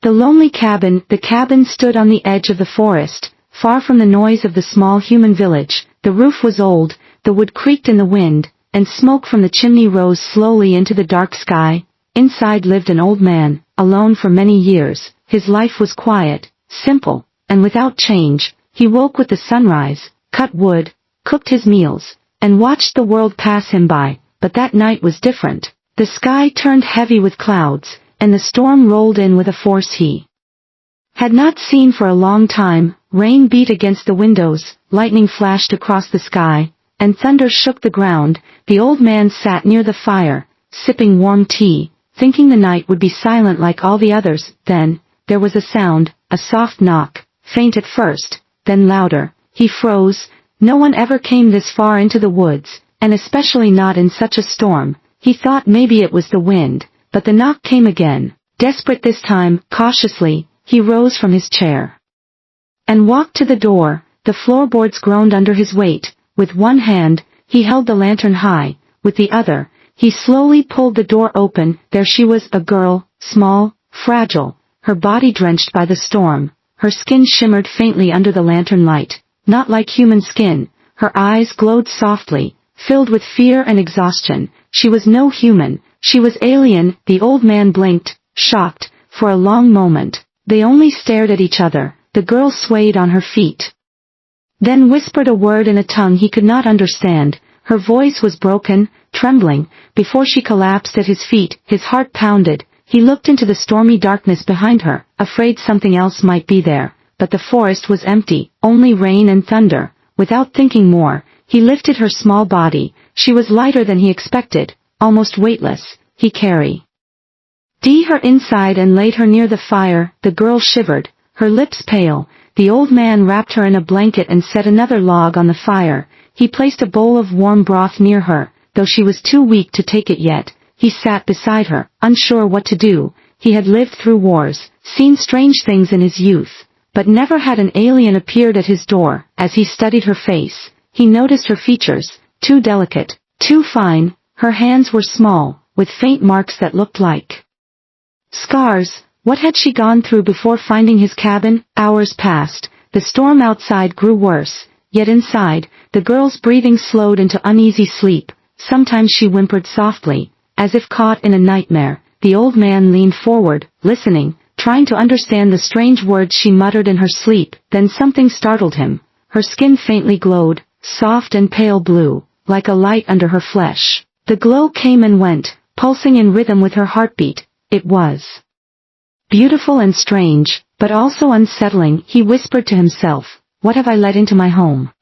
The lonely cabin. The cabin stood on the edge of the forest, far from the noise of the small human village. The roof was old, the wood creaked in the wind, and smoke from the chimney rose slowly into the dark sky. Inside lived an old man, alone for many years. His life was quiet, simple, and without change. He woke with the sunrise, cut wood, cooked his meals, and watched the world pass him by. But that night was different. The sky turned heavy with clouds, and the storm rolled in with a force he had not seen for a long time. Rain beat against the windows, lightning flashed across the sky, and thunder shook the ground. The old man sat near the fire, sipping warm tea, thinking the night would be silent like all the others. Then, there was a sound, a soft knock, faint at first, then louder. He froze. No one ever came this far into the woods, and especially not in such a storm. He thought maybe it was the wind, but the knock came again. Desperate this time, cautiously, he rose from his chair and walked to the door. The floorboards groaned under his weight. With one hand, he held the lantern high. With the other, he slowly pulled the door open. There she was, a girl, small, fragile, her body drenched by the storm. Her skin shimmered faintly under the lantern light, not like human skin. Her eyes glowed softly, filled with fear and exhaustion. She was no human, she was alien. The old man blinked, shocked. For a long moment, they only stared at each other. The girl swayed on her feet, then whispered a word in a tongue he could not understand. Her voice was broken, trembling. Before she collapsed at his feet, his heart pounded. He looked into the stormy darkness behind her, afraid something else might be there. But the forest was empty, only rain and thunder. Without thinking more, he lifted her small body. She was lighter than he expected, almost weightless. He carried her inside and laid her near the fire. The girl shivered, her lips pale. The old man wrapped her in a blanket and set another log on the fire. He placed a bowl of warm broth near her, though she was too weak to take it yet. He sat beside her, unsure what to do. He had lived through wars, seen strange things in his youth, but never had an alien appeared at his door. As he studied her face, he noticed her features, too delicate, too fine. Her hands were small, with faint marks that looked like scars. What had she gone through before finding his cabin? Hours passed. The storm outside grew worse, yet inside, the girl's breathing slowed into uneasy sleep. Sometimes she whimpered softly, as if caught in a nightmare. The old man leaned forward, listening, trying to understand the strange words she muttered in her sleep. Then something startled him. Her skin faintly glowed, soft and pale blue, like a light under her flesh. The glow came and went, pulsing in rhythm with her heartbeat. It was beautiful and strange, but also unsettling. He whispered to himself, "What have I let into my home?"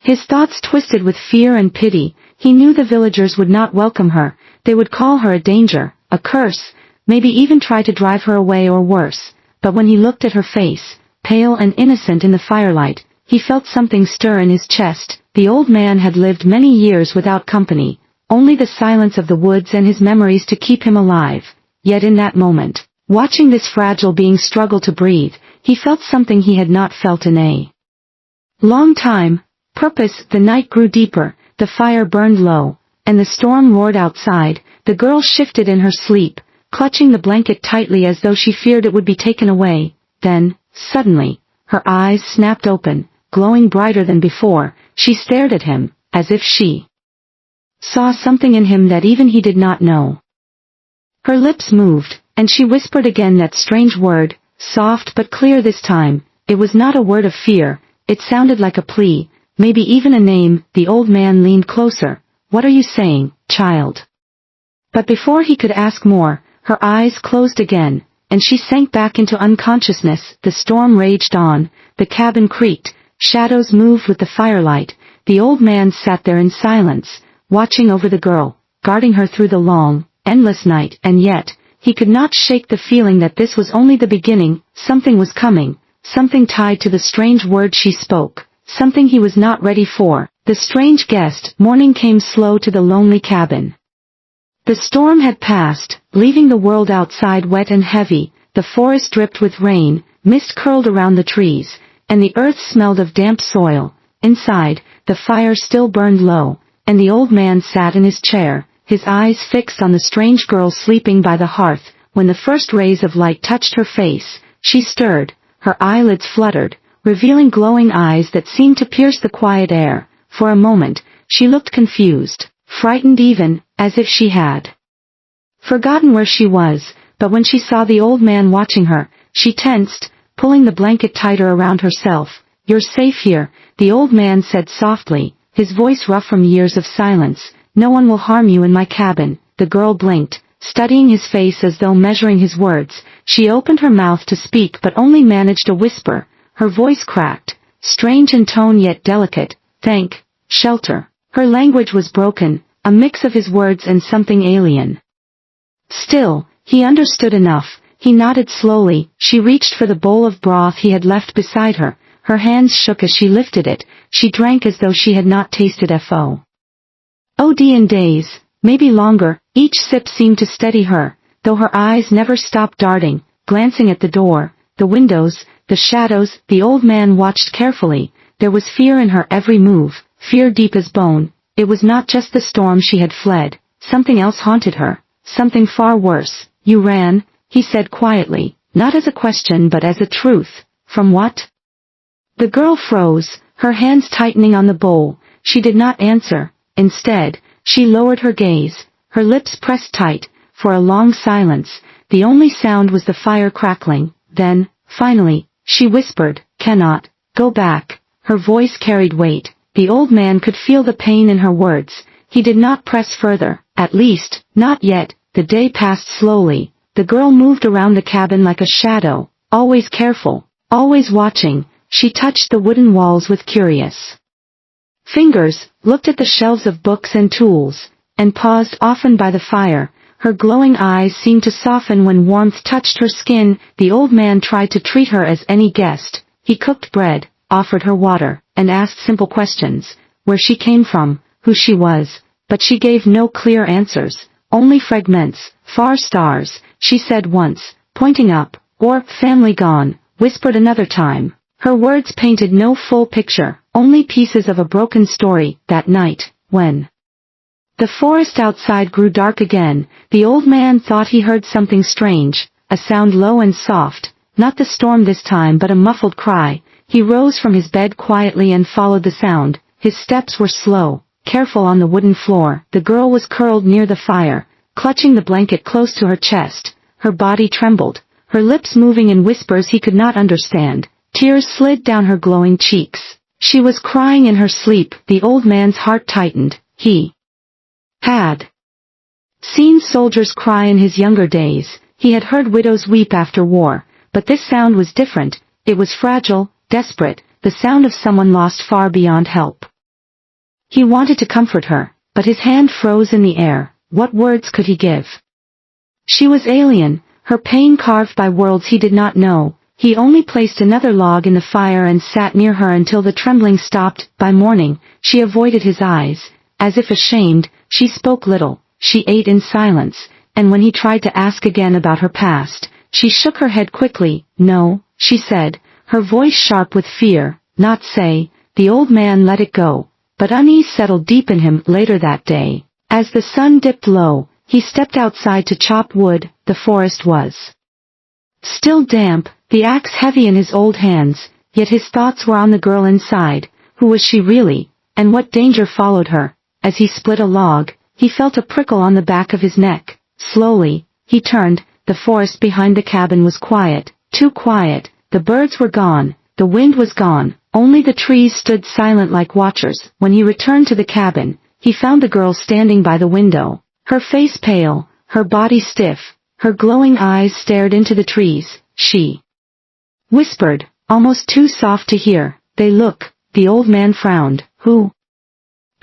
His thoughts twisted with fear and pity. He knew the villagers would not welcome her. They would call her a danger, a curse, maybe even try to drive her away or worse. But when he looked at her face, pale and innocent in the firelight, he felt something stir in his chest. The old man had lived many years without company, only the silence of the woods and his memories to keep him alive. Yet in that moment, watching this fragile being struggle to breathe, he felt something he had not felt in a long time. Purpose. The night grew deeper, the fire burned low, and the storm roared outside. The girl shifted in her sleep, clutching the blanket tightly as though she feared it would be taken away. Then, suddenly, her eyes snapped open, glowing brighter than before. She stared at him, as if she saw something in him that even he did not know. Her lips moved, and she whispered again that strange word, soft but clear this time. It was not a word of fear, it sounded like a plea, maybe even a name. The old man leaned closer. "What are you saying, child?" But before he could ask more, her eyes closed again, and she sank back into unconsciousness. The storm raged on, the cabin creaked, shadows moved with the firelight. The old man sat there in silence, watching over the girl, guarding her through the long, endless night. And yet, he could not shake the feeling that this was only the beginning. Something was coming, something tied to the strange words she spoke, something he was not ready for. The strange guest. Morning came slow to the lonely cabin. The storm had passed, leaving the world outside wet and heavy. The forest dripped with rain, mist curled around the trees, and the earth smelled of damp soil. Inside, the fire still burned low, and the old man sat in his chair, his eyes fixed on the strange girl sleeping by the hearth. when the first rays of light touched her face, she stirred, her eyelids fluttered, revealing glowing eyes that seemed to pierce the quiet air. For a moment, she looked confused, frightened even, as if she had forgotten where she was, but when she saw the old man watching her, she tensed, pulling the blanket tighter around herself. "You're safe here," the old man said softly, his voice rough from years of silence. "No one will harm you in my cabin." The girl blinked, studying his face as though measuring his words. She opened her mouth to speak but only managed a whisper. Her voice cracked, strange in tone yet delicate. "Thank, shelter." Her language was broken, a mix of his words and something alien. Still, he understood enough. He nodded slowly. She reached for the bowl of broth he had left beside her. Her hands shook as she lifted it. She drank as though she had not tasted food in days, maybe longer. Each sip seemed to steady her, though her eyes never stopped darting, glancing at the door, the windows, the shadows. The old man watched carefully. There was fear in her every move, fear deep as bone. It was not just the storm she had fled. Something else haunted her, something far worse. "You ran," he said quietly, not as a question but as a truth. "From what?" The girl froze, her hands tightening on the bowl. She did not answer. Instead, she lowered her gaze, her lips pressed tight. For a long silence, the only sound was the fire crackling. Then, finally, she whispered, "Cannot go back." Her voice carried weight. The old man could feel the pain in her words. He did not press further, at least, not yet. The day passed slowly. The girl moved around the cabin like a shadow, always careful, always watching. She touched the wooden walls with curious fingers, looked at the shelves of books and tools, and paused often by the fire. Her glowing eyes seemed to soften when warmth touched her skin. The old man tried to treat her as any guest. He cooked bread, offered her water, and asked simple questions, where she came from, who she was. But she gave no clear answers, only fragments. "Far stars," she said once, pointing up, or "family gone," whispered another time. Her words painted no full picture, only pieces of a broken story. That night, when the forest outside grew dark again, the old man thought he heard something strange, a sound low and soft, not the storm this time but a muffled cry. He rose from his bed quietly and followed the sound. His steps were slow, careful on the wooden floor. The girl was curled near the fire, clutching the blanket close to her chest. Her body trembled, her lips moving in whispers he could not understand. Tears slid down her glowing cheeks. She was crying in her sleep. The old man's heart tightened. He had seen soldiers cry in his younger days. He had heard widows weep after war. But this sound was different. It was fragile, desperate, the sound of someone lost far beyond help. He wanted to comfort her, but his hand froze in the air. What words could he give? She was alien, her pain carved by worlds he did not know. He only placed another log in the fire and sat near her until the trembling stopped. By morning, she avoided his eyes. As if ashamed, she spoke little. She ate in silence, and when he tried to ask again about her past, she shook her head quickly. "No," she said, her voice sharp with fear. "Not say." The old man let it go, but unease settled deep in him. Later that day, as the sun dipped low, he stepped outside to chop wood. The forest was still damp, the axe heavy in his old hands, yet his thoughts were on the girl inside. Who was she really, and what danger followed her? As he split a log, he felt a prickle on the back of his neck. Slowly, he turned. The forest behind the cabin was quiet, too quiet. The birds were gone, the wind was gone, only the trees stood silent like watchers. When he returned to the cabin, he found the girl standing by the window, her face pale, her body stiff, her glowing eyes stared into the trees. She whispered, almost too soft to hear, "They look." The old man frowned. "Who?"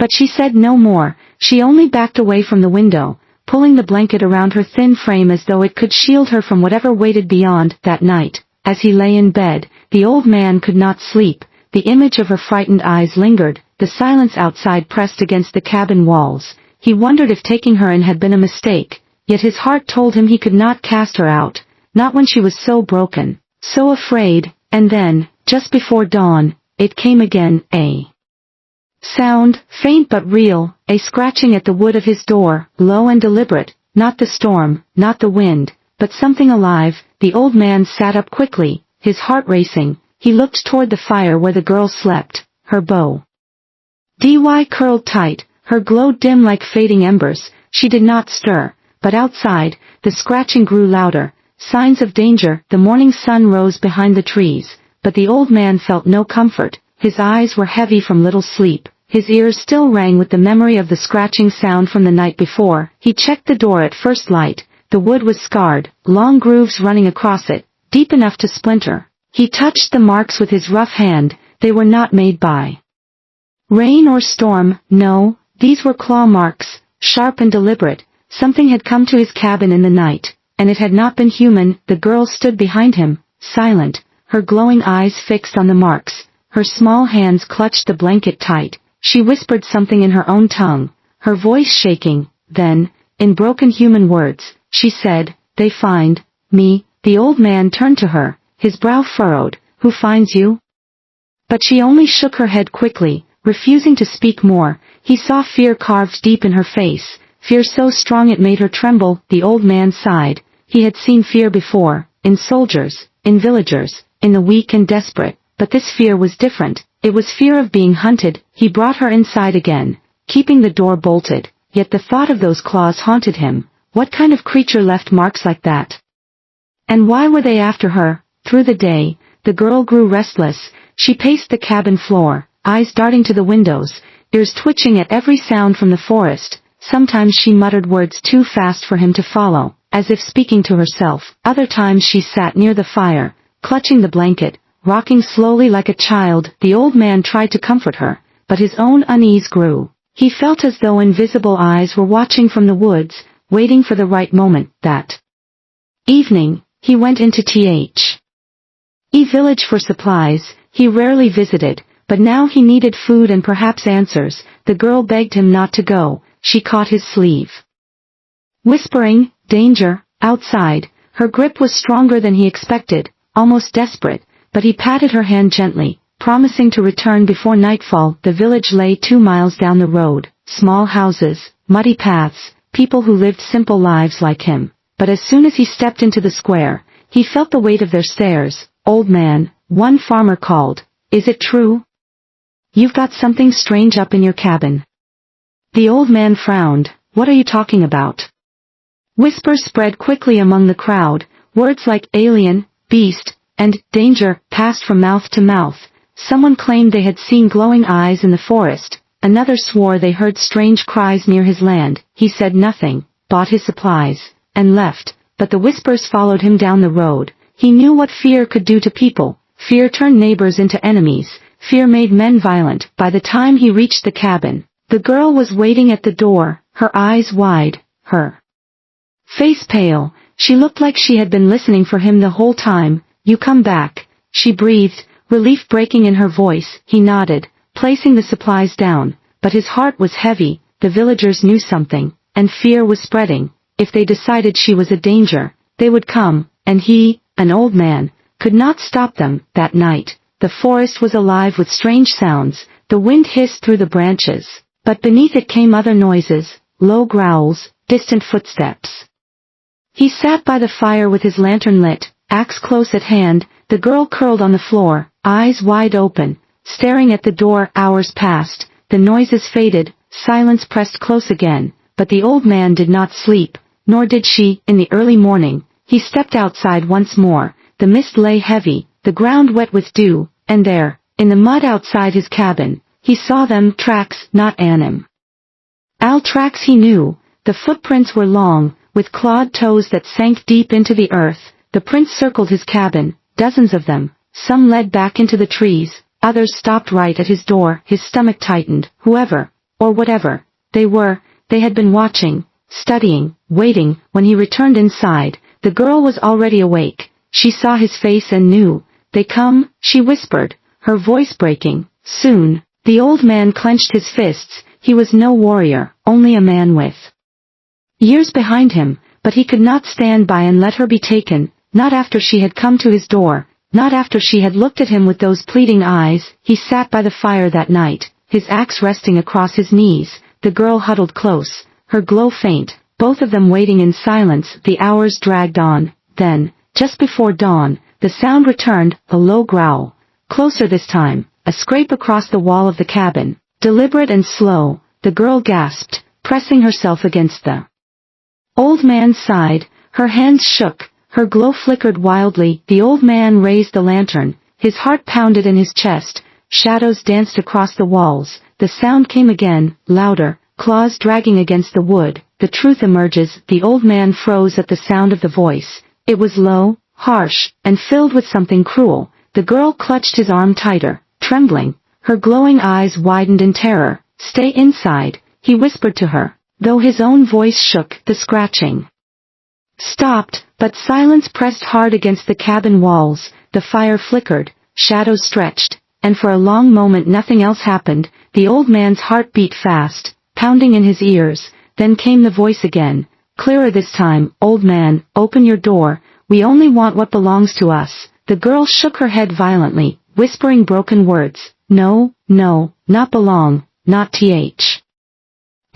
But she said no more. She only backed away from the window, pulling the blanket around her thin frame as though it could shield her from whatever waited beyond. That night, as he lay in bed, the old man could not sleep. The image of her frightened eyes lingered, the silence outside pressed against the cabin walls. He wondered if taking her in had been a mistake, yet his heart told him he could not cast her out, not when she was so broken, so afraid. And then, just before dawn, it came again, a sound, faint but real, a scratching at the wood of his door, low and deliberate, not the storm, not the wind, but something alive. The old man sat up quickly, his heart racing. He looked toward the fire where the girl slept, her bow curled tight, her glow dim like fading embers. She did not stir, but outside, the scratching grew louder. Signs of danger. The morning sun rose behind the trees, but the old man felt no comfort. His eyes were heavy from little sleep. His ears still rang with the memory of the scratching sound from the night before. He checked the door at first light. The wood was scarred, long grooves running across it, deep enough to splinter. He touched the marks with his rough hand. They were not made by rain or storm. No, these were claw marks, sharp and deliberate. Something had come to his cabin in the night, and it had not been human. The girl stood behind him, silent, her glowing eyes fixed on the marks. Her small hands clutched the blanket tight. She whispered something in her own tongue, her voice shaking. Then, in broken human words, she said, "They find me." The old man turned to her, his brow furrowed. "Who finds you?" But she only shook her head quickly, refusing to speak more. He saw fear carved deep in her face, fear so strong it made her tremble. The old man sighed. He had seen fear before, in soldiers, in villagers, in the weak and desperate, but this fear was different. It was fear of being hunted. He brought her inside again, keeping the door bolted, yet the thought of those claws haunted him. What kind of creature left marks like that? And why were they after her? Through the day, the girl grew restless. She paced the cabin floor, eyes darting to the windows, ears twitching at every sound from the forest. Sometimes she muttered words too fast for him to follow, as if speaking to herself. Other times she sat near the fire, clutching the blanket, rocking slowly like a child. The old man tried to comfort her, but his own unease grew. He felt as though invisible eyes were watching from the woods, waiting for the right moment. That evening, he went into the village for supplies. He rarely visited, but now he needed food and perhaps answers. The girl begged him not to go. She caught his sleeve, whispering, "Danger, outside." Her grip was stronger than he expected, almost desperate, but he patted her hand gently, promising to return before nightfall. The village lay 2 miles down the road, small houses, muddy paths, people who lived simple lives like him. But as soon as he stepped into the square, he felt the weight of their stares. "Old man," one farmer called, "is it true? You've got something strange up in your cabin." The old man frowned. "What are you talking about?" Whispers spread quickly among the crowd. Words like alien, beast, and danger passed from mouth to mouth. Someone claimed they had seen glowing eyes in the forest. Another swore they heard strange cries near his land. He said nothing, bought his supplies, and left, but the whispers followed him down the road. He knew what fear could do to people. Fear turned neighbors into enemies. Fear made men violent. By the time he reached the cabin, the girl was waiting at the door, her eyes wide, her face pale. She looked like she had been listening for him the whole time. "You come back," she breathed, relief breaking in her voice. He nodded, placing the supplies down, but his heart was heavy. The villagers knew something, and fear was spreading. If they decided she was a danger, they would come, and he, an old man, could not stop them. That night, the forest was alive with strange sounds. The wind hissed through the branches, but beneath it came other noises, low growls, distant footsteps. He sat by the fire with his lantern lit, axe close at hand. The girl curled on the floor, eyes wide open, staring at the door. Hours passed, the noises faded, silence pressed close again, but the old man did not sleep, nor did she. In the early morning, he stepped outside once more. The mist lay heavy, the ground wet with dew, and there, in the mud outside his cabin, he saw them. Tracks, not animal tracks he knew. The footprints were long, with clawed toes that sank deep into the earth. The prints circled his cabin, dozens of them. Some led back into the trees, others stopped right at his door. His stomach tightened. Whoever, or whatever, they were, they had been watching, studying, waiting. When he returned inside, the girl was already awake. She saw his face and knew. "They come," she whispered, her voice breaking. "Soon." The old man clenched his fists. He was no warrior, only a man with years behind him, but he could not stand by and let her be taken, not after she had come to his door, not after she had looked at him with those pleading eyes. He sat by the fire that night, his axe resting across his knees. The girl huddled close, her glow faint, both of them waiting in silence. The hours dragged on. Then, just before dawn, the sound returned, a low growl. Closer this time, a scrape across the wall of the cabin. Deliberate and slow, the girl gasped, pressing herself against the old man's side. Her hands shook, her glow flickered wildly. The old man raised the lantern, his heart pounded in his chest. Shadows danced across the walls. The sound came again, louder, claws dragging against the wood. The truth emerges. The old man froze at the sound of the voice. It was low, harsh, and filled with something cruel. The girl clutched his arm tighter, trembling. Her glowing eyes widened in terror. "Stay inside," he whispered to her, though his own voice shook. The scratching stopped, but silence pressed hard against the cabin walls. The fire flickered, shadows stretched, and for a long moment nothing else happened. The old man's heart beat fast, pounding in his ears. Then came the voice again, clearer this time. "Old man, open your door. We only want what belongs to us." The girl shook her head violently, whispering broken words. "No, no, not belong, not th.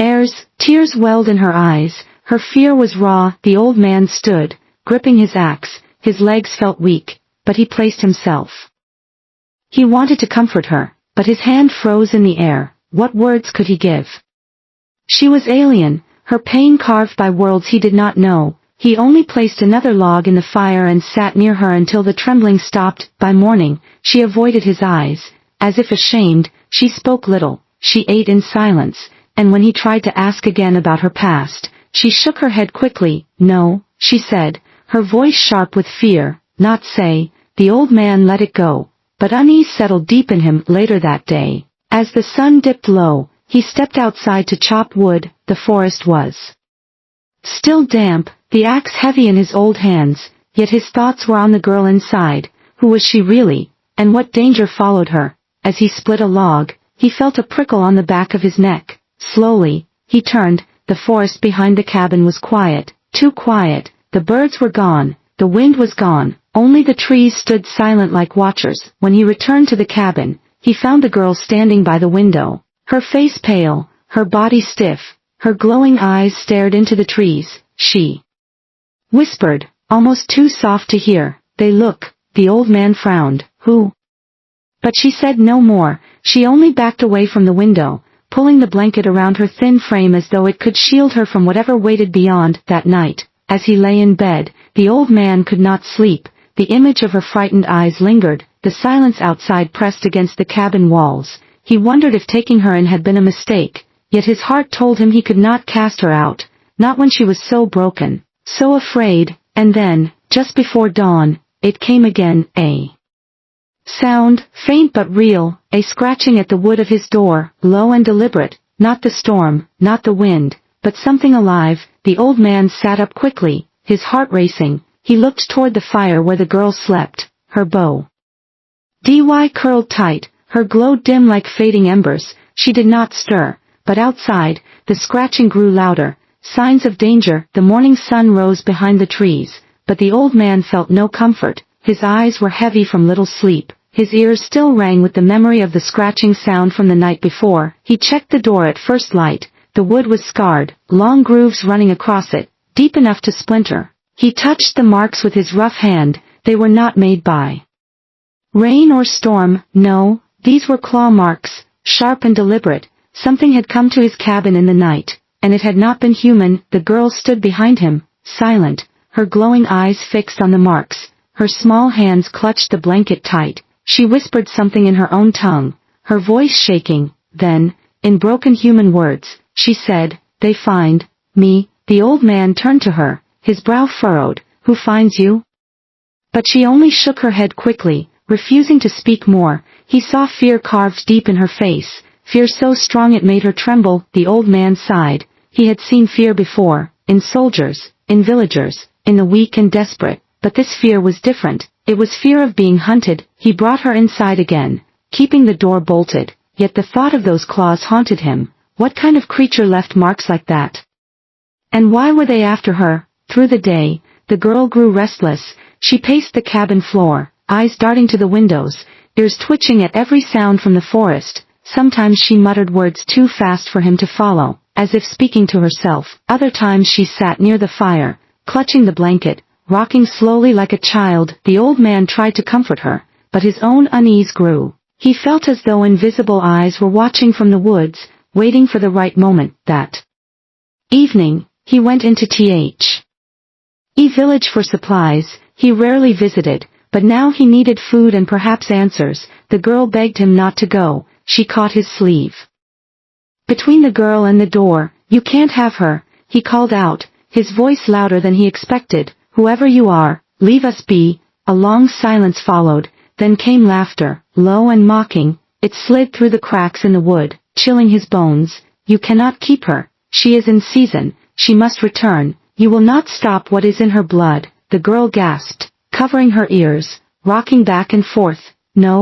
Heirs." Tears welled in her eyes. Her fear was raw. The old man stood, gripping his axe. His legs felt weak, but he placed himself. He wanted to comfort her, but his hand froze in the air. What words could he give? She was alien, her pain carved by worlds he did not know. He only placed another log in the fire and sat near her until the trembling stopped. By morning, she avoided his eyes. As if ashamed, she spoke little. She ate in silence, and when he tried to ask again about her past, she shook her head quickly. "No," she said, her voice sharp with fear. "Not say." The old man let it go, but unease settled deep in him. Later that day, as the sun dipped low, he stepped outside to chop wood. The forest was still damp, the axe heavy in his old hands, yet his thoughts were on the girl inside. Who was she really, and what danger followed her? As he split a log, he felt a prickle on the back of his neck. Slowly, he turned. The forest behind the cabin was quiet, too quiet. The birds were gone, the wind was gone, only the trees stood silent like watchers. When he returned to the cabin, he found the girl standing by the window. Her face pale, her body stiff, her glowing eyes stared into the trees. She whispered, almost too soft to hear, "They look." The old man frowned. "Who?" But she said no more. She only backed away from the window, pulling the blanket around her thin frame as though it could shield her from whatever waited beyond. That night, as he lay in bed, the old man could not sleep. The image of her frightened eyes lingered. The silence outside pressed against the cabin walls. He wondered if taking her in had been a mistake, yet his heart told him he could not cast her out, not when she was so broken, so afraid. And then, just before dawn, it came again, a sound, faint but real, a scratching at the wood of his door, low and deliberate. Not the storm, not the wind, but something alive. The old man sat up quickly, his heart racing. He looked toward the fire where the girl slept, her bow curled tight, her glow dim like fading embers. She did not stir, but outside, the scratching grew louder. Signs of danger. The morning sun rose behind the trees, but the old man felt no comfort. His eyes were heavy from little sleep. His ears still rang with the memory of the scratching sound from the night before. He checked the door at first light. The wood was scarred, long grooves running across it, deep enough to splinter. He touched the marks with his rough hand. They were not made by rain or storm. No, these were claw marks, sharp and deliberate. Something had come to his cabin in the night, and it had not been human. The girl stood behind him, silent, her glowing eyes fixed on the marks. Her small hands clutched the blanket tight. She whispered something in her own tongue, her voice shaking. Then, in broken human words, she said, "They find me." The old man turned to her, his brow furrowed. "Who finds you?" But she only shook her head quickly, refusing to speak more. He saw fear carved deep in her face, fear so strong it made her tremble. The old man sighed. He had seen fear before, in soldiers, in villagers, in the weak and desperate, but this fear was different. It was fear of being hunted. He brought her inside again, keeping the door bolted, yet the thought of those claws haunted him. What kind of creature left marks like that? And why were they after her? Through the day, the girl grew restless. She paced the cabin floor, eyes darting to the windows, ears twitching at every sound from the forest. Sometimes she muttered words too fast for him to follow. as if speaking to herself. Other times she sat near the fire, clutching the blanket, rocking slowly like a child. The old man tried to comfort her, but his own unease grew. He felt as though invisible eyes were watching from the woods, waiting for the right moment. That evening, he went into HFY village for supplies. He rarely visited, but now he needed food and perhaps answers. The girl begged him not to go. She caught his sleeve. Between the girl and the door, "You can't have her," he called out, his voice louder than he expected. "Whoever you are, leave us be." A long silence followed, then came laughter, low and mocking. It slid through the cracks in the wood, chilling his bones. "You cannot keep her. She is in season. She must return. You will not stop what is in her blood." The girl gasped, covering her ears, rocking back and forth. "No,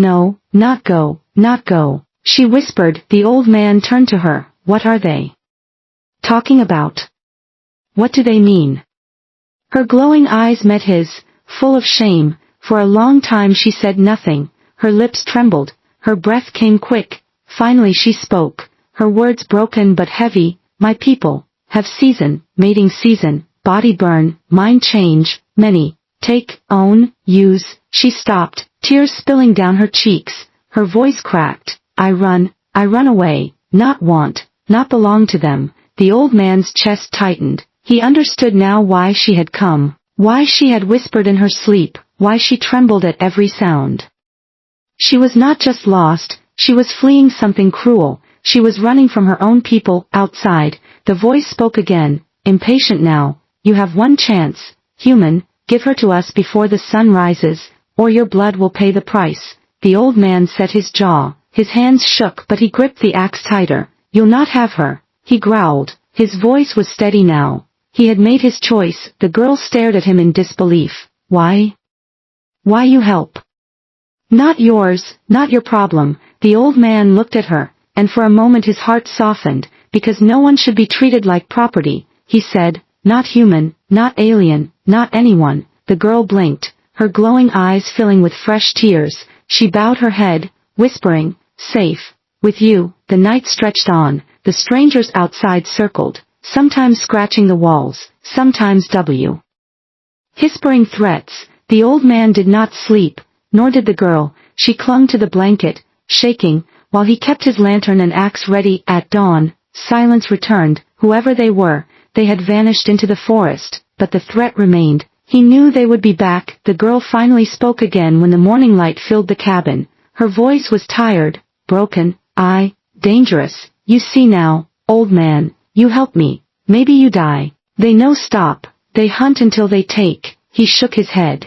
no, not go, not go," she whispered. The old man turned to her. "What are they talking about? What do they mean?" Her glowing eyes met his, full of shame. For a long time she said nothing. Her lips trembled, her breath came quick. Finally she spoke, her words broken but heavy. "My people have season, mating season, body burn, mind change, many, take, own, use." She stopped, tears spilling down her cheeks. Her voice cracked. I run away, not want, not belong to them." The old man's chest tightened. He understood now why she had come, why she had whispered in her sleep, why she trembled at every sound. She was not just lost, she was fleeing something cruel. She was running from her own people. Outside, the voice spoke again, impatient now. "You have one chance, human, give her to us before the sun rises, or your blood will pay the price." The old man set his jaw, his hands shook but he gripped the axe tighter. "You'll not have her," he growled. His voice was steady now. He had made his choice. The girl stared at him in disbelief. "Why? Why you help? Not yours, not your problem." The old man looked at her, and for a moment his heart softened. "Because no one should be treated like property," he said. "Not human, not alien, not anyone." The girl blinked, her glowing eyes filling with fresh tears. She bowed her head, whispering, "Safe with you." The night stretched on. The strangers outside circled, sometimes scratching the walls, sometimes whispering threats. The old man did not sleep, nor did the girl. She clung to the blanket, shaking, while he kept his lantern and axe ready. At dawn, silence returned. Whoever they were, they had vanished into the forest, but the threat remained. He knew they would be back. The girl finally spoke again when the morning light filled the cabin. Her voice was tired, broken. Dangerous. You see now, old man, you help me. Maybe you die. They no stop. They hunt until they take." He shook his head.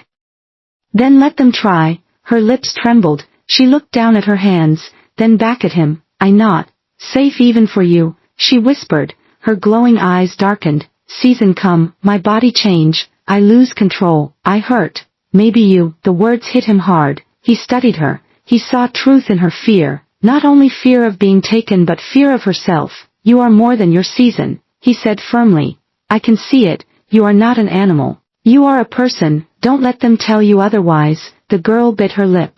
"Then let them try." Her lips trembled. She looked down at her hands, then back at him. "I not safe even for you," she whispered. Her glowing eyes darkened. "Season come, my body change, I lose control, I hurt. Maybe you." The words hit him hard. He studied her. He saw truth in her fear, not only fear of being taken but fear of herself. "You are more than your season," he said firmly. "I can see it. You are not an animal. You are a person. Don't let them tell you otherwise." The girl bit her lip.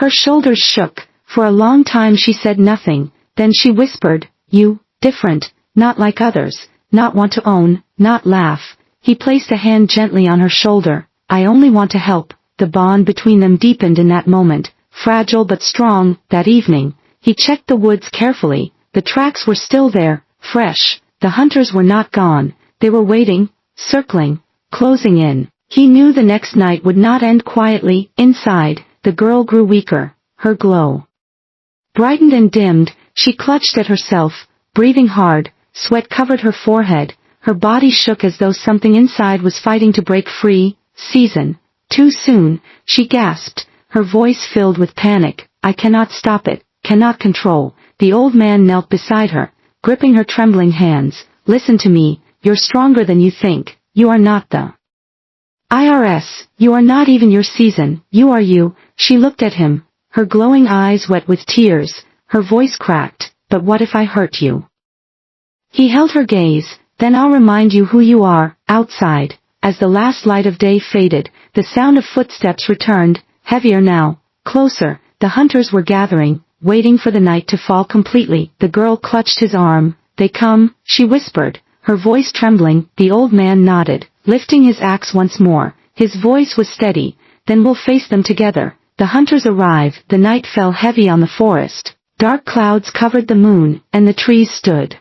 Her shoulders shook. For a long time she said nothing. Then she whispered, "You, different, not like others, not want to own, not laugh." He placed a hand gently on her shoulder. "I only want to help." The bond between them deepened in that moment, fragile but strong. That evening, he checked the woods carefully. The tracks were still there, fresh. The hunters were not gone. They were waiting, circling, closing in. He knew the next night would not end quietly. Inside, the girl grew weaker. Her glow brightened and dimmed. She clutched at herself, breathing hard. Sweat covered her forehead. Her body shook as though something inside was fighting to break free. "Season. Too soon," she gasped, her voice filled with panic. "I cannot stop it, cannot control." The old man knelt beside her, gripping her trembling hands. "Listen to me, you're stronger than you think. You are not the IRS, you are not even your season, you are you." She looked at him, her glowing eyes wet with tears, her voice cracked. "But what if I hurt you?" He held her gaze. "Then I'll remind you who you are." Outside, as the last light of day faded, the sound of footsteps returned, heavier now, closer. The hunters were gathering, waiting for the night to fall completely. The girl clutched his arm. they come, she whispered, her voice trembling. The old man nodded, lifting his axe once more. His voice was steady. Then we'll face them together. The hunters arrive. The night fell heavy on the forest. Dark clouds covered the moon, and the trees stood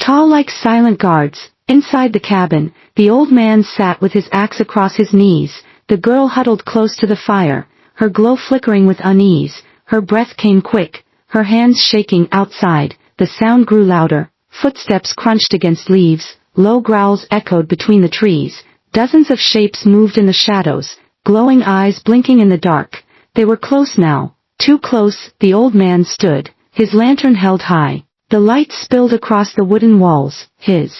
tall like silent guards. Inside the cabin, the old man sat with his axe across his knees. The girl huddled close to the fire, her glow flickering with unease. Her breath came quick, her hands shaking. Outside, the sound grew louder. Footsteps crunched against leaves, low growls echoed between the trees. Dozens of shapes moved in the shadows, glowing eyes blinking in the dark. They were close now, too close. The old man stood, his lantern held high. The light spilled across the wooden walls. His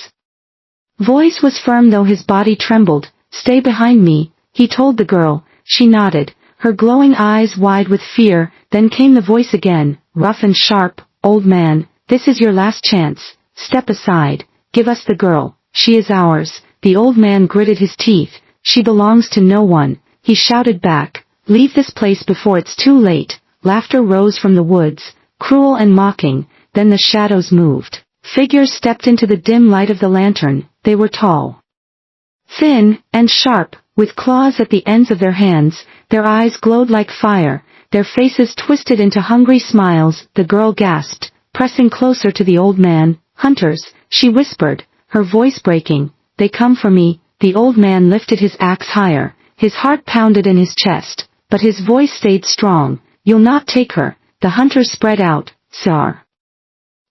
voice was firm though his body trembled. Stay behind me, he told the girl. She nodded, her glowing eyes wide with fear. Then came the voice again, rough and sharp. Old man, this is your last chance. Step aside, give us the girl. She is ours. The old man gritted his teeth. She belongs to no one. He shouted back, leave this place before it's too late. Laughter rose from the woods, cruel and mocking. Then the shadows moved. Figures stepped into the dim light of the lantern. They were tall, thin, and sharp, with claws at the ends of their hands. Their eyes glowed like fire, their faces twisted into hungry smiles. The girl gasped, pressing closer to the old man. Hunters, she whispered, her voice breaking. They come for me. The old man lifted his axe higher. His heart pounded in his chest, but his voice stayed strong. You'll not take her. The hunters spread out, Sar.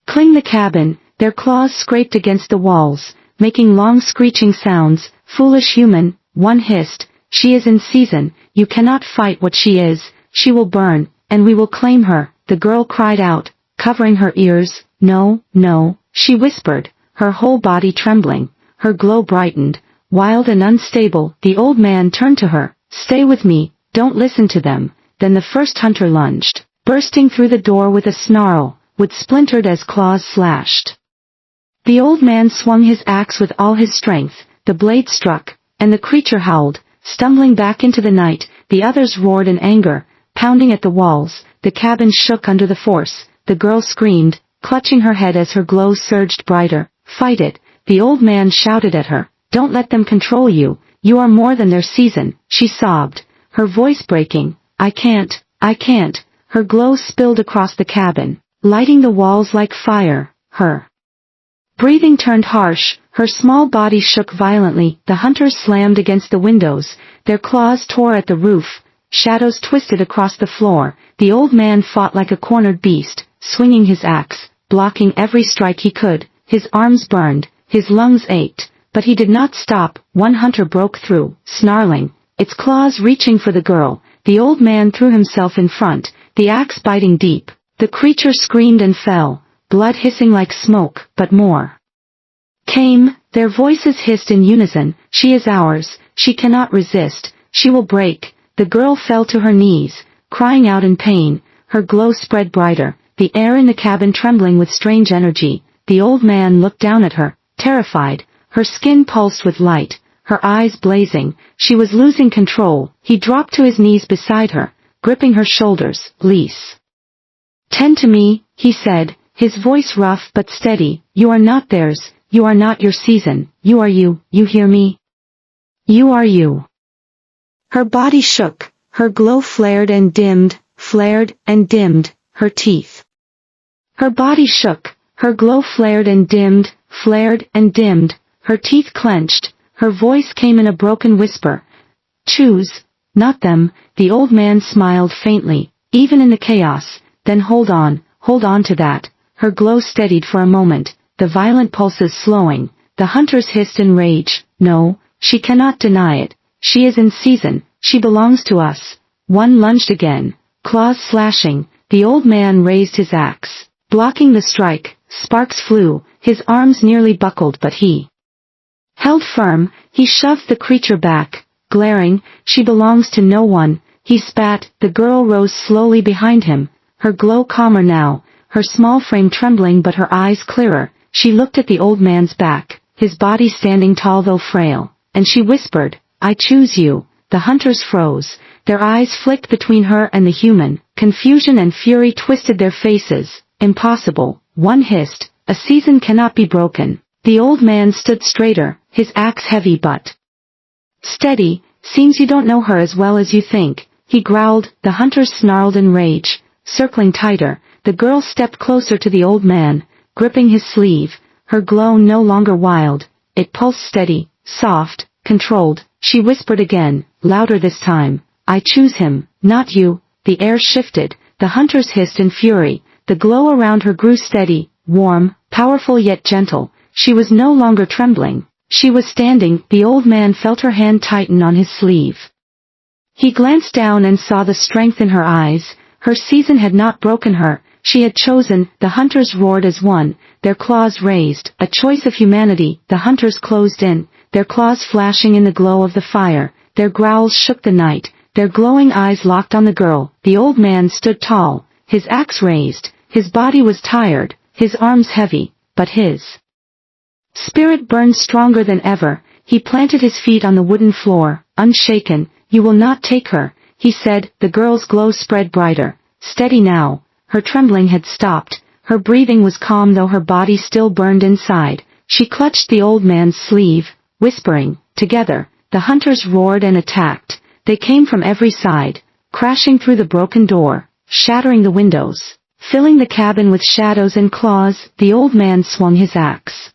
Cling the cabin. Their claws scraped against the walls, making long screeching sounds. Foolish human, one hissed, she is in season. You cannot fight what she is. She will burn, and we will claim her. The girl cried out, covering her ears. No, no, she whispered, her whole body trembling. Her glow brightened, wild and unstable. The old man turned to her. Stay with me, don't listen to them. Then the first hunter lunged, bursting through the door with a snarl, wood splintered as claws slashed. The old man swung his axe with all his strength. The blade struck, and the creature howled, stumbling back into the night. The others roared in anger, pounding at the walls. The cabin shook under the force. The girl screamed, clutching her head as her glow surged brighter. Fight it, the old man shouted at her. Don't let them control you. You are more than their season. She sobbed, her voice breaking. I can't. Her glow spilled across the cabin, lighting the walls like fire. Her breathing turned harsh, her small body shook violently. The hunters slammed against the windows, their claws tore at the roof. Shadows twisted across the floor. The old man fought like a cornered beast, swinging his axe, blocking every strike he could. His arms burned, his lungs ached, but he did not stop. One hunter broke through, snarling, its claws reaching for the girl. The old man threw himself in front, the axe biting deep. The creature screamed and fell, blood hissing like smoke. But more came. Their voices hissed in unison. She is ours. She cannot resist. She will break. The girl fell to her knees, crying out in pain. Her glow spread brighter, the air in the cabin trembling with strange energy. The old man looked down at her, terrified. Her skin pulsed with light, her eyes blazing. She was losing control. He dropped to his knees beside her, gripping her shoulders. Lise, tend to me, he said, his voice rough but steady. You are not theirs. You are not your season. You are you. You hear me? You are you. Her body shook, her glow flared and dimmed, her teeth. Her body shook, her glow flared and dimmed, her teeth clenched. Her voice came in a broken whisper. Choose, not them. The old man smiled faintly, even in the chaos. Then hold on to that. Her glow steadied for a moment, the violent pulses slowing. The hunters hissed in rage. No, she cannot deny it. She is in season. She belongs to us. One lunged again, claws slashing. The old man raised his axe, blocking the strike. Sparks flew, his arms nearly buckled, but he held firm. He shoved the creature back, glaring. She belongs to no one. He spat. The girl rose slowly behind him, her glow calmer now, her small frame trembling but her eyes clearer. She looked at the old man's back, his body standing tall though frail, and she whispered, I choose you. The hunters froze, their eyes flicked between her and the human. Confusion and fury twisted their faces. Impossible, one hissed. A season cannot be broken. The old man stood straighter, his axe heavy but steady. Seems you don't know her as well as you think, he growled. The hunters snarled in rage, circling tighter. The girl stepped closer to the old man, gripping his sleeve, her glow no longer wild. It pulsed steady, soft, controlled. She whispered again, louder this time, I choose him, not you. The air shifted, the hunters hissed in fury. The glow around her grew steady, warm, powerful yet gentle. She was no longer trembling. She was standing. The old man felt her hand tighten on his sleeve. He glanced down and saw the strength in her eyes. Her season had not broken her. She had chosen. The hunters roared as one, their claws raised, a choice of humanity. The hunters closed in, their claws flashing in the glow of the fire. Their growls shook the night, their glowing eyes locked on the girl. The old man stood tall, his axe raised. His body was tired, his arms heavy, but his spirit burned stronger than ever. He planted his feet on the wooden floor, unshaken. You will not take her, he said. The girl's glow spread brighter. Steady now. Her trembling had stopped. Her breathing was calm though her body still burned inside. She clutched the old man's sleeve, whispering, together. The hunters roared and attacked. They came from every side, crashing through the broken door, shattering the windows, filling the cabin with shadows and claws. The old man swung his axe,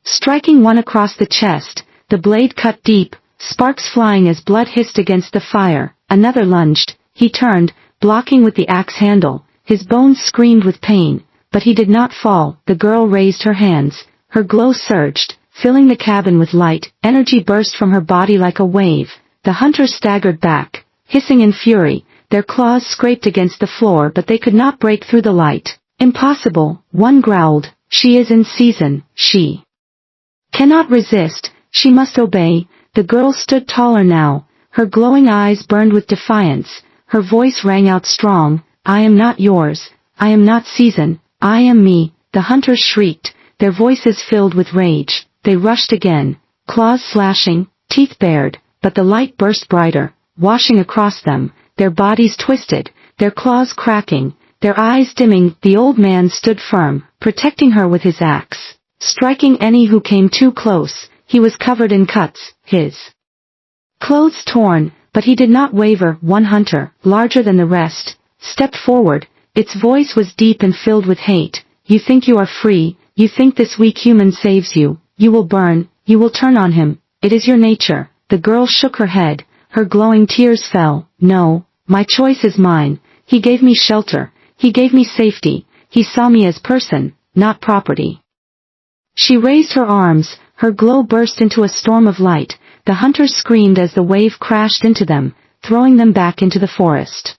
striking one across the chest. The blade cut deep, sparks flying as blood hissed against the fire. Another lunged. He turned, blocking with the axe handle. His bones screamed with pain, but he did not fall. The girl raised her hands. Her glow surged, filling the cabin with light. Energy burst from her body like a wave. The hunters staggered back, hissing in fury. Their claws scraped against the floor but they could not break through the light. Impossible, one growled. She is in season. She cannot resist. She must obey. The girl stood taller now. Her glowing eyes burned with defiance. Her voice rang out strong. I am not yours. I am not season. I am me. The hunters shrieked, their voices filled with rage. They rushed again, claws slashing, teeth bared, but the light burst brighter, washing across them, their bodies twisted, their claws cracking, their eyes dimming. The old man stood firm, protecting her with his axe, striking any who came too close. He was covered in cuts, his clothes torn, but he did not waver. One hunter, larger than the rest, stepped forward. Its voice was deep and filled with hate. You think you are free, you think this weak human saves you. You will burn, you will turn on him. It is your nature. The girl shook her head, her glowing tears fell. No, my choice is mine. He gave me shelter, he gave me safety, he saw me as person, not property. She raised her arms, her glow burst into a storm of light. The hunters screamed as the wave crashed into them, throwing them back into the forest.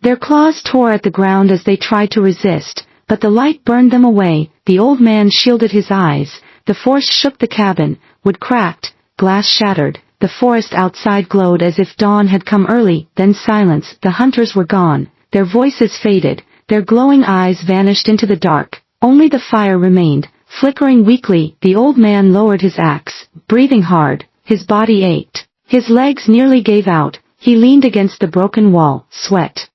Their claws tore at the ground as they tried to resist, but the light burned them away. The old man shielded his eyes. The force shook the cabin, wood cracked, glass shattered. The forest outside glowed as if dawn had come early. Then silence. The hunters were gone. Their voices faded. Their glowing eyes vanished into the dark. Only the fire remained, flickering weakly. The old man lowered his axe, breathing hard. His body ached. His legs nearly gave out. He leaned against the broken wall, sweat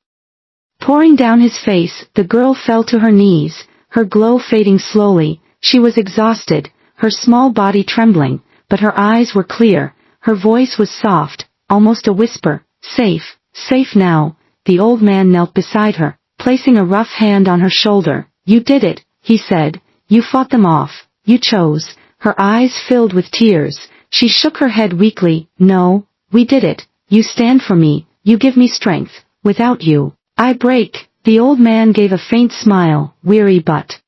pouring down his face. The girl fell to her knees, her glow fading slowly. She was exhausted, her small body trembling, but her eyes were clear. Her voice was soft, almost a whisper. Safe, safe now. The old man knelt beside her, placing a rough hand on her shoulder. You did it, he said. You fought them off. You chose. Her eyes filled with tears. She shook her head weakly. No, we did it. You stand for me. You give me strength. Without you, I break. The old man gave a faint smile, weary but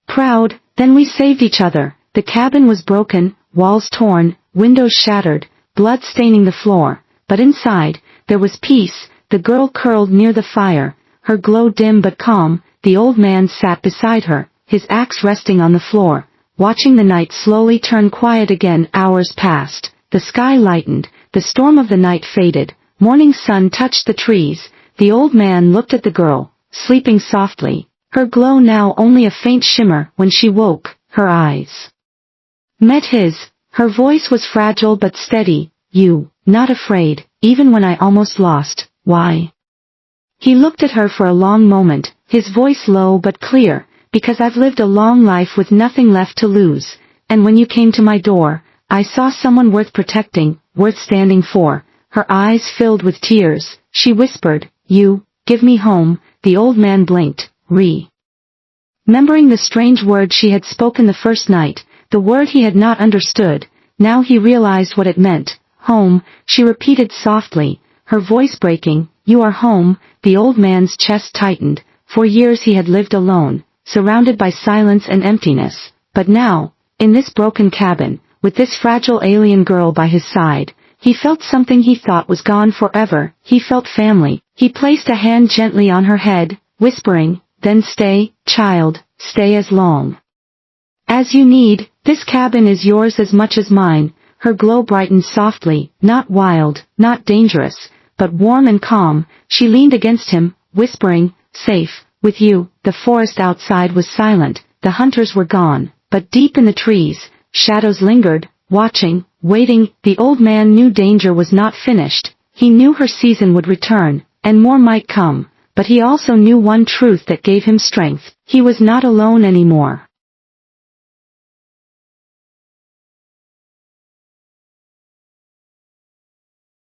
proud. Then we saved each other. The cabin was broken, walls torn, windows shattered, blood staining the floor, but inside, there was peace. The girl curled near the fire, her glow dim but calm. The old man sat beside her, his axe resting on the floor, watching the night slowly turn quiet again. Hours passed, the sky lightened, the storm of the night faded, morning sun touched the trees. The old man looked at the girl, sleeping softly, her glow now only a faint shimmer. When she woke, her eyes met his. Her voice was fragile but steady. You, not afraid, even when I almost lost. Why? He looked at her for a long moment, his voice low but clear. because I've lived a long life with nothing left to lose, and when you came to my door, I saw someone worth protecting, worth standing for." Her eyes filled with tears. She whispered, "You, give me home." The old man blinked, remembering the strange word she had spoken the first night, the word he had not understood. Now he realized what it meant. "Home," she repeated softly, her voice breaking. "You are home." The old man's chest tightened. For years he had lived alone, surrounded by silence and emptiness. But now, in this broken cabin, with this fragile alien girl by his side, he felt something he thought was gone forever. He felt family. He placed a hand gently on her head, whispering, "Then stay, child, stay as long as you need. This cabin is yours as much as mine." Her glow brightened softly, not wild, not dangerous, but warm and calm. She leaned against him, whispering, "Safe, with you." The forest outside was silent, the hunters were gone, but deep in the trees, shadows lingered, watching, waiting. The old man knew danger was not finished. He knew her season would return, and more might come, but he also knew one truth that gave him strength. He was not alone anymore.